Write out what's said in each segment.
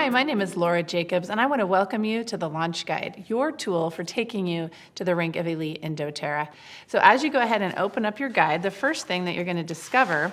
Hi, my name is Laura Jacobs, and I want to welcome you to the Launch Guide, your tool for taking you to the rank of elite in Doterra. So as you go ahead and open up your guide, the first thing that you're going to discover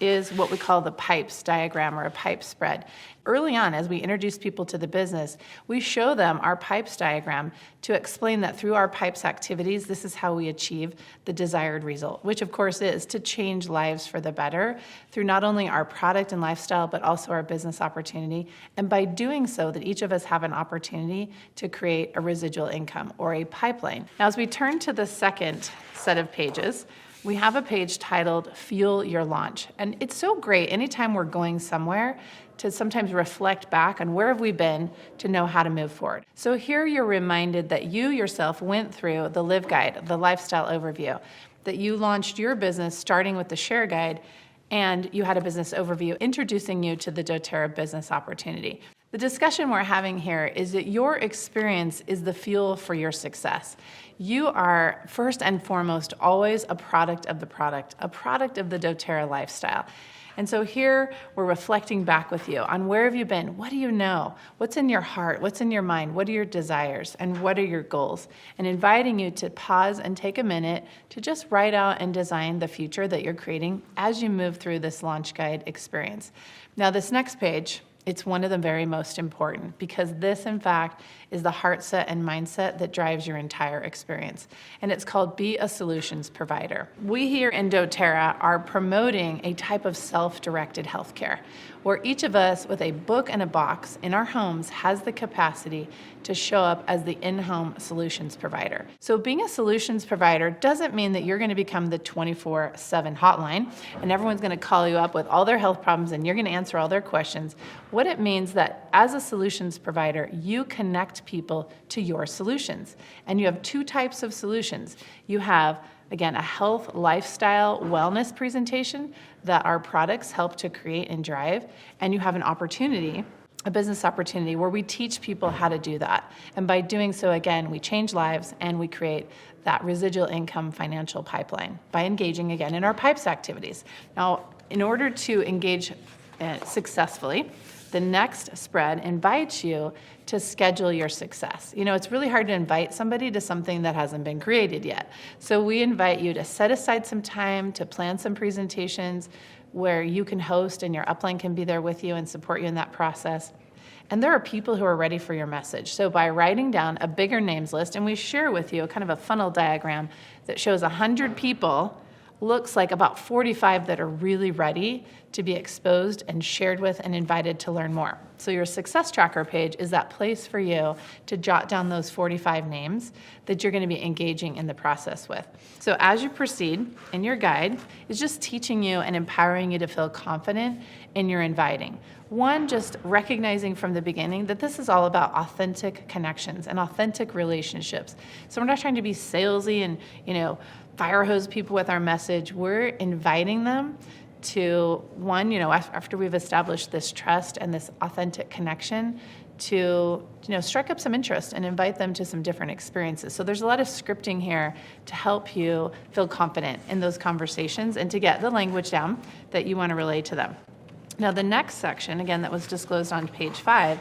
is what we call the pipes diagram or a pipe spread. Early on, as we introduce people to the business, we show them our pipes diagram to explain that through our pipes activities, this is how we achieve the desired result, which of course is to change lives for the better through not only our product and lifestyle, but also our business opportunity. And by doing so, that each of us have an opportunity to create a residual income or a pipeline. Now, as we turn to the second set of pages, we have a page titled Fuel Your Launch. And it's so great anytime we're going somewhere to sometimes reflect back on where have we been to know how to move forward. So here you're reminded that you yourself went through the Live Guide, the lifestyle overview, that you launched your business starting with the Share Guide, and you had a business overview introducing you to the Doterra business opportunity. The discussion we're having here is that your experience is the fuel for your success. You are first and foremost always a product of the Doterra lifestyle. And so here we're reflecting back with you on where have you been? What do you know? What's in your heart? What's in your mind? What are your desires? And what are your goals? And inviting you to pause and take a minute to just write out and design the future that you're creating as you move through this launch guide experience. Now this next page, it's one of the very most important because this, in fact, is the heart set and mindset that drives your entire experience. And it's called Be a Solutions Provider. We here in Doterra are promoting a type of self-directed healthcare where each of us with a book and a box in our homes has the capacity to show up as the in-home solutions provider. So being a solutions provider doesn't mean that you're going to become the 24/7 hotline and everyone's going to call you up with all their health problems and you're going to answer all their questions. What it means that as a solutions provider, you connect people to your solutions. And you have two types of solutions. You have, again, a health, lifestyle, wellness presentation that our products help to create and drive. And you have an opportunity, a business opportunity, where we teach people how to do that. And by doing so, again, we change lives and we create that residual income financial pipeline by engaging, again, in our pipes activities. Now, in order to engage successfully, the next spread invites you to schedule your success. You know, it's really hard to invite somebody to something that hasn't been created yet. So we invite you to set aside some time to plan some presentations where you can host and your upline can be there with you and support you in that process. And there are people who are ready for your message. So by writing down a bigger names list, and we share with you kind of a funnel diagram that shows 100 people, looks like about 45 that are really ready to be exposed and shared with and invited to learn more. So your success tracker page is that place for you to jot down those 45 names that you're going to be engaging in the process with. So as you proceed in your guide, it's just teaching you and empowering you to feel confident in your inviting. One, just recognizing from the beginning that this is all about authentic connections and authentic relationships. So we're not trying to be salesy and, fire hose people with our message. We're inviting them to, one, after we've established this trust and this authentic connection, to strike up some interest and invite them to some different experiences. So there's a lot of scripting here to help you feel confident in those conversations and to get the language down that you want to relay to them. Now the next section, again, that was disclosed on page 5,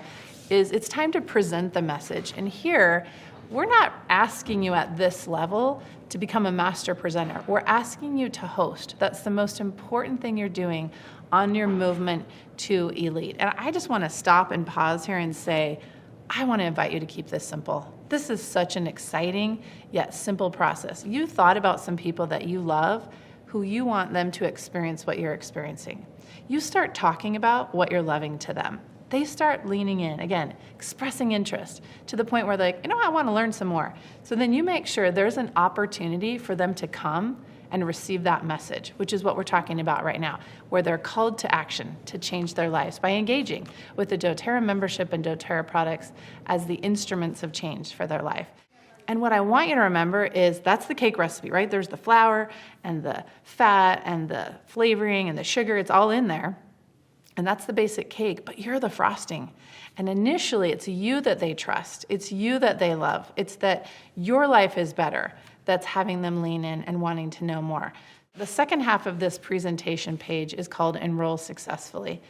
is it's time to present the message. And here, we're not asking you at this level to become a master presenter. We're asking you to host. That's the most important thing you're doing on your movement to elite. And I just want to stop and pause here and say, I want to invite you to keep this simple. This is such an exciting yet simple process. You thought about some people that you love who you want them to experience what you're experiencing. You start talking about what you're loving to them. They start leaning in, again, expressing interest to the point where they're like, I want to learn some more. So then you make sure there's an opportunity for them to come and receive that message, which is what we're talking about right now, where they're called to action to change their lives by engaging with the Doterra membership and Doterra products as the instruments of change for their life. And what I want you to remember is that's the cake recipe, right? There's the flour and the fat and the flavoring and the sugar. It's all in there. And that's the basic cake, but you're the frosting. And initially, it's you that they trust. It's you that they love. It's that your life is better that's having them lean in and wanting to know more. The second half of this presentation page is called Enroll Successfully.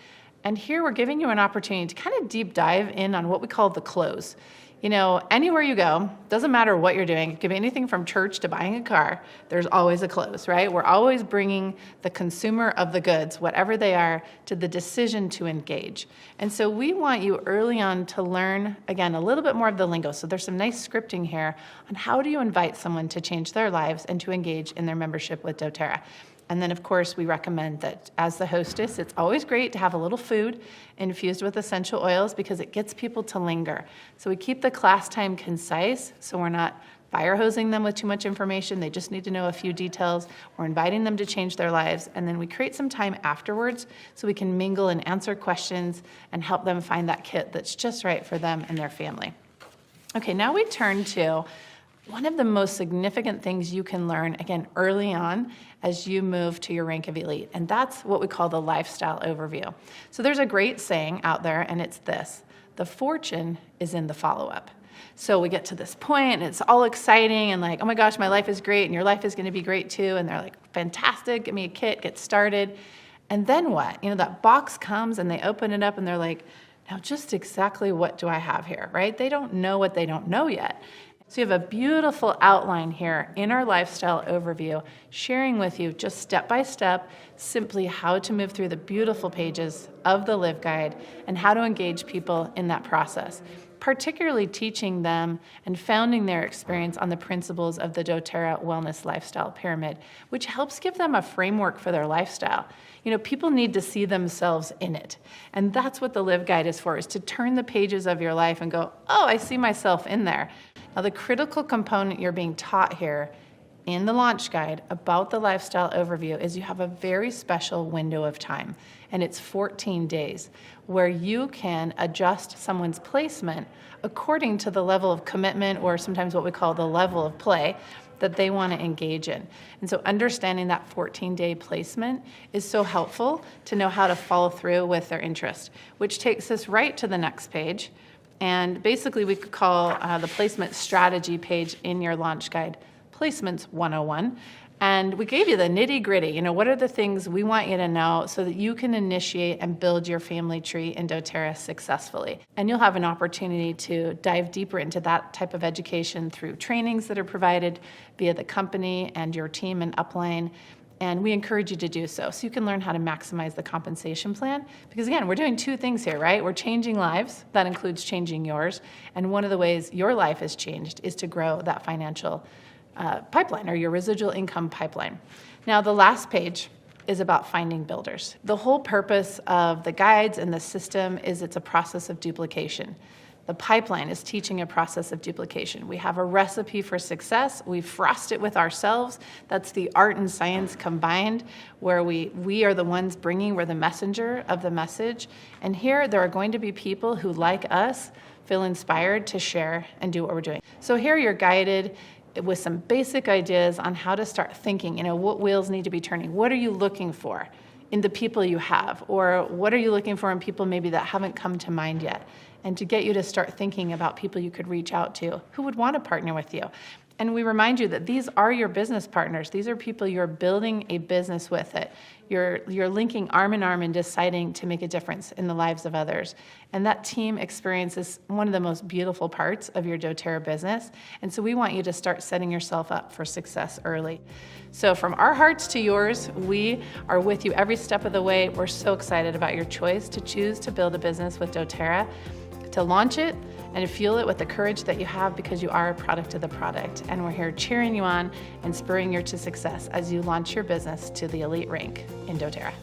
And here we're giving you an opportunity to kind of deep dive in on what we call the close. Anywhere you go, doesn't matter what you're doing, it could be anything from church to buying a car, there's always a close, right? We're always bringing the consumer of the goods, whatever they are, to the decision to engage. And so we want you early on to learn, again, a little bit more of the lingo. So there's some nice scripting here on how do you invite someone to change their lives and to engage in their membership with Doterra. And then, of course, we recommend that as the hostess, it's always great to have a little food infused with essential oils because it gets people to linger. So we keep the class time concise, so we're not fire hosing them with too much information. They just need to know a few details. We're inviting them to change their lives, and then we create some time afterwards so we can mingle and answer questions and help them find that kit that's just right for them and their family. Okay, now we turn to one of the most significant things you can learn, again, early on as you move to your rank of elite, and that's what we call the lifestyle overview. So there's a great saying out there, and it's this: the fortune is in the follow-up. So we get to this point, and it's all exciting, and like, oh my gosh, my life is great, and your life is going to be great too, and they're like, fantastic, give me a kit, get started. And then what? That box comes, and they open it up, and they're like, now just exactly what do I have here, right? They don't know what they don't know yet. So you have a beautiful outline here in our lifestyle overview, sharing with you just step by step, simply how to move through the beautiful pages of the Live Guide and how to engage people in that process, particularly teaching them and founding their experience on the principles of the Doterra Wellness Lifestyle Pyramid, which helps give them a framework for their lifestyle. People need to see themselves in it. And that's what the Live Guide is for, is to turn the pages of your life and go, oh, I see myself in there. Now, the critical component you're being taught here in the launch guide about the lifestyle overview is you have a very special window of time, and it's 14 days, where you can adjust someone's placement according to the level of commitment, or sometimes what we call the level of play, that they want to engage in. And so understanding that 14-day placement is so helpful to know how to follow through with their interest, which takes us right to the next page. And basically we could call the placement strategy page in your launch guide Placements 101. And we gave you the nitty gritty. What are the things we want you to know so that you can initiate and build your family tree in Doterra successfully. And you'll have an opportunity to dive deeper into that type of education through trainings that are provided via the company and your team in Upline. And we encourage you to do so you can learn how to maximize the compensation plan. Because again, we're doing two things here, right? We're changing lives. That includes changing yours. And one of the ways your life is changed is to grow that financial pipeline, or your residual income pipeline. Now, the last page is about finding builders. The whole purpose of the guides and the system is it's a process of duplication. The pipeline is teaching a process of duplication. We have a recipe for success. We frost it with ourselves. That's the art and science combined, where we are the ones bringing, we're the messenger of the message. And here there are going to be people who, like us, feel inspired to share and do what we're doing. So here you're guided with some basic ideas on how to start thinking, what wheels need to be turning. What are you looking for in the people you have? Or what are you looking for in people maybe that haven't come to mind yet? And to get you to start thinking about people you could reach out to who would want to partner with you. And we remind you that these are your business partners. These are people you're building a business with. You're linking arm in arm and deciding to make a difference in the lives of others. And that team experience is one of the most beautiful parts of your Doterra business. And so we want you to start setting yourself up for success early. So from our hearts to yours, we are with you every step of the way. We're so excited about your choice to choose to build a business with Doterra, to launch it and fuel it with the courage that you have, because you are a product of the product. And we're here cheering you on and spurring you to success as you launch your business to the elite rank in Doterra.